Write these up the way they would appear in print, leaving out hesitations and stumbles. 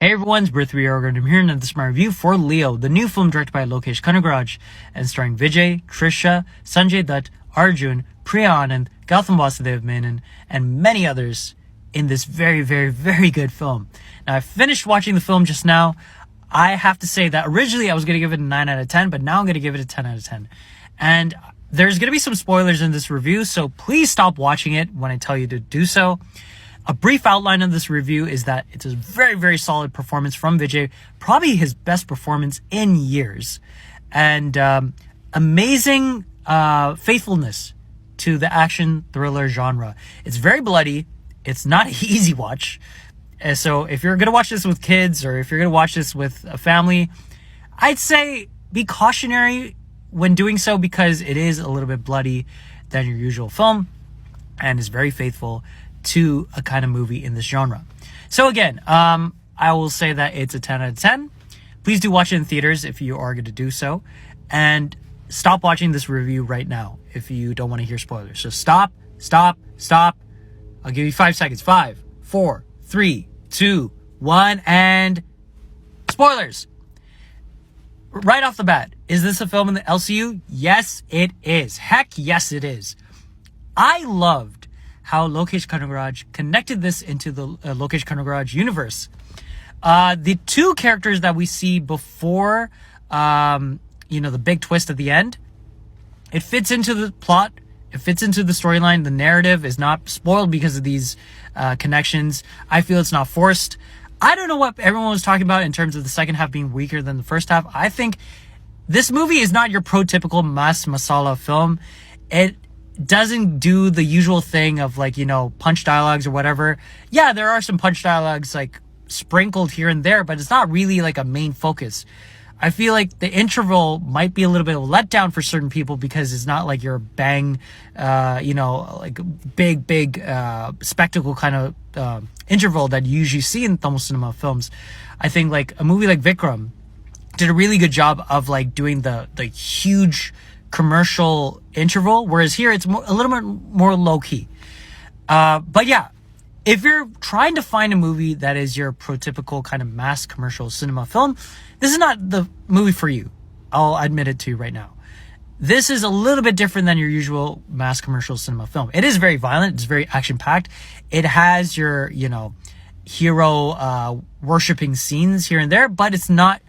Hey everyone, it's Prithvi Arugard. I'm here and this is my review for Leo, the new film directed by Lokesh Kanagaraj and starring Vijay, Trisha, Sanjay Dutt, Arjun, Priya Anand, Gautam Vasudev Menon, and many others in this very, very, very good film. Now, I finished watching the film just now. I have to say that originally I was going to give it a 9 out of 10, but now I'm going to give it a 10 out of 10. And there's going to be some spoilers in this review, so please stop watching it when I tell you to do so. A brief outline of this review is that it's a very, very solid performance from Vijay, probably his best performance in years, and amazing faithfulness to the action thriller genre. It's very bloody. It's not an easy watch. So if you're going to watch this with kids or if you're going to watch this with a family, I'd say be cautionary when doing so because it is a little bit bloody than your usual film and is very faithful to a kind of movie in this genre. So again, I will say that it's a 10 out of 10. Please do watch it in theaters if you are going to do so. And stop watching this review right now if you don't want to hear spoilers. So stop. I'll give you 5 seconds. 5, 4, 3, 2, 1, and spoilers. Right off the bat, is this a film in the LCU? Yes, it is. Heck yes, it is. I loved how Lokesh Kanagaraj connected this into the Lokesh Kanagaraj universe. The two characters that we see before, the big twist at the end, it fits into the plot. It fits into the storyline. The narrative is not spoiled because of these connections. I feel it's not forced. I don't know what everyone was talking about in terms of the second half being weaker than the first half. I think this movie is not your prototypical mass masala film. It doesn't do the usual thing of punch dialogues or whatever. Yeah, there are some punch dialogues sprinkled here and there, but it's not really a main focus. I feel like the interval might be a little bit of a letdown for certain people because it's not your bang, big spectacle kind of interval that you usually see in Tamil cinema films. I think a movie like Vikram did a really good job of doing the huge commercial interval, whereas here it's a little bit more low-key. But yeah, if you're trying to find a movie that is your prototypical kind of mass commercial cinema film, this is not the movie for you. I'll admit it to you right now. This is a little bit different than your usual mass commercial cinema film. It is very violent. It's very action-packed. It has your, hero worshipping scenes here and there, but it's not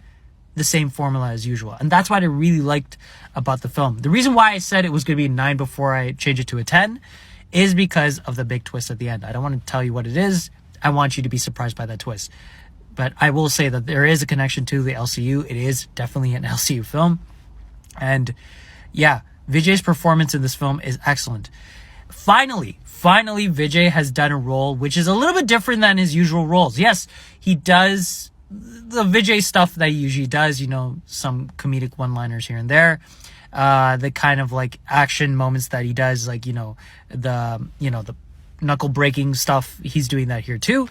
the same formula as usual. And that's what I really liked about the film. The reason why I said it was going to be a 9 before I changed it to a 10 is because of the big twist at the end. I don't want to tell you what it is. I want you to be surprised by that twist. But I will say that there is a connection to the LCU. It is definitely an LCU film. And yeah, Vijay's performance in this film is excellent. Finally, Vijay has done a role which is a little bit different than his usual roles. Yes, he does the Vijay stuff that he usually does, some comedic one-liners here and there, the kind of action moments that he does, the knuckle breaking stuff, he's doing that here too.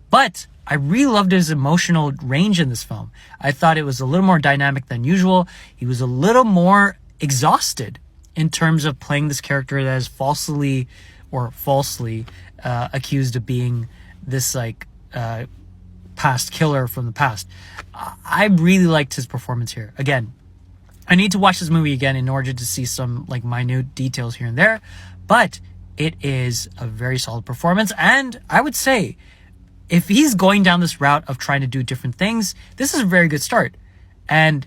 But I really loved his emotional range in this film. I thought it was a little more dynamic than usual. He was a little more exhausted in terms of playing this character that is falsely accused of being this past killer from the past. I really liked his performance here. Again, I need to watch this movie again in order to see some minute details here and there, but it is a very solid performance. And I would say if he's going down this route of trying to do different things, this is a very good start. And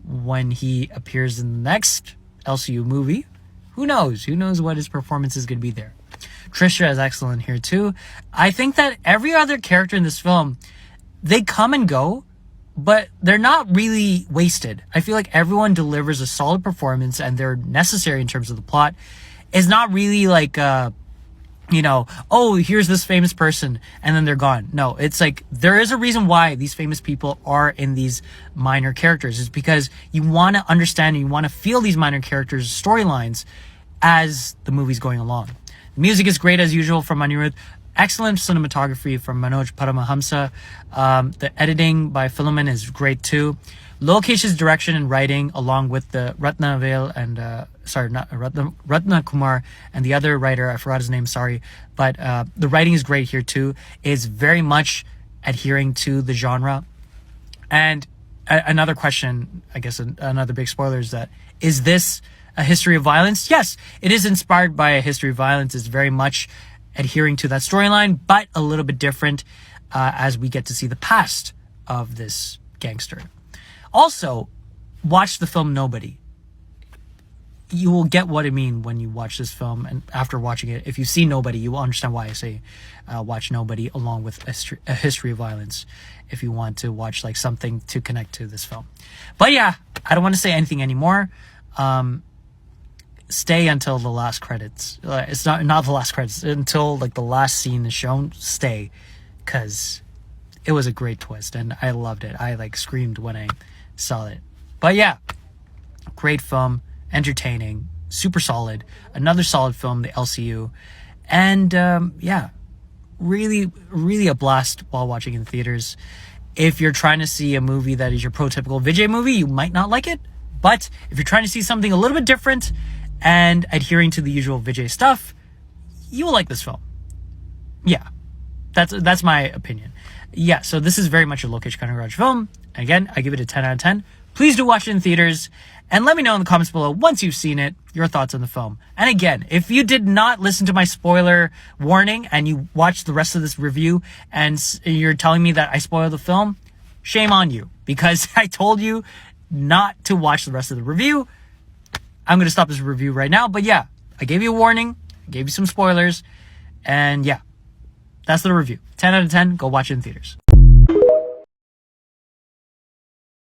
when he appears in the next LCU movie, who knows what his performance is going to be there. Trisha is excellent here too. I think that every other character in this film, they come and go, but they're not really wasted. I feel like everyone delivers a solid performance and they're necessary in terms of the plot. It's not really here's this famous person and then they're gone. No, it's there is a reason why these famous people are in these minor characters. It's because you want to understand and you want to feel these minor characters' storylines as the movie's going along. The music is great as usual from Anirudh. Excellent cinematography from Manoj Paramahamsa. The editing by Philomen is great too. Lokesh's direction and writing, along with the Ratna Kumar and the other writer, I forgot his name, sorry. But the writing is great here too. It's very much adhering to the genre. And another question, I guess another big spoiler is that, is this a history of violence? Yes, it is inspired by a history of violence. It's very much adhering to that storyline, but a little bit different as we get to see the past of this gangster. Also, watch the film Nobody. You will get what I mean when you watch this film, and after watching it, if you see Nobody, you will understand why I say watch Nobody along with a history of violence if you want to watch like something to connect to this film. But yeah, I don't want to say anything anymore. Stay until the last credits. It's not the last credits, until like the last scene is shown. Stay, because it was a great twist and I loved it. I like screamed when I saw it. But yeah, great film. Entertaining, super solid, another solid film, the LCU, and yeah, really a blast while watching in theaters. If you're trying to see a movie that is your prototypical Vijay movie, you might not like it, but if you're trying to see something a little bit different and adhering to the usual Vijay stuff, you will like this film. Yeah, that's my opinion. Yeah, so this is very much a Lokesh Kanagaraj film. Again, I give it a 10 out of 10. Please do watch it in theaters, and let me know in the comments below, once you've seen it, your thoughts on the film. And again, if you did not listen to my spoiler warning and you watched the rest of this review and you're telling me that I spoiled the film, shame on you, because I told you not to watch the rest of the review. I'm going to stop this review right now, but yeah, I gave you a warning, I gave you some spoilers, and yeah, that's the review. 10 out of 10, go watch it in theaters.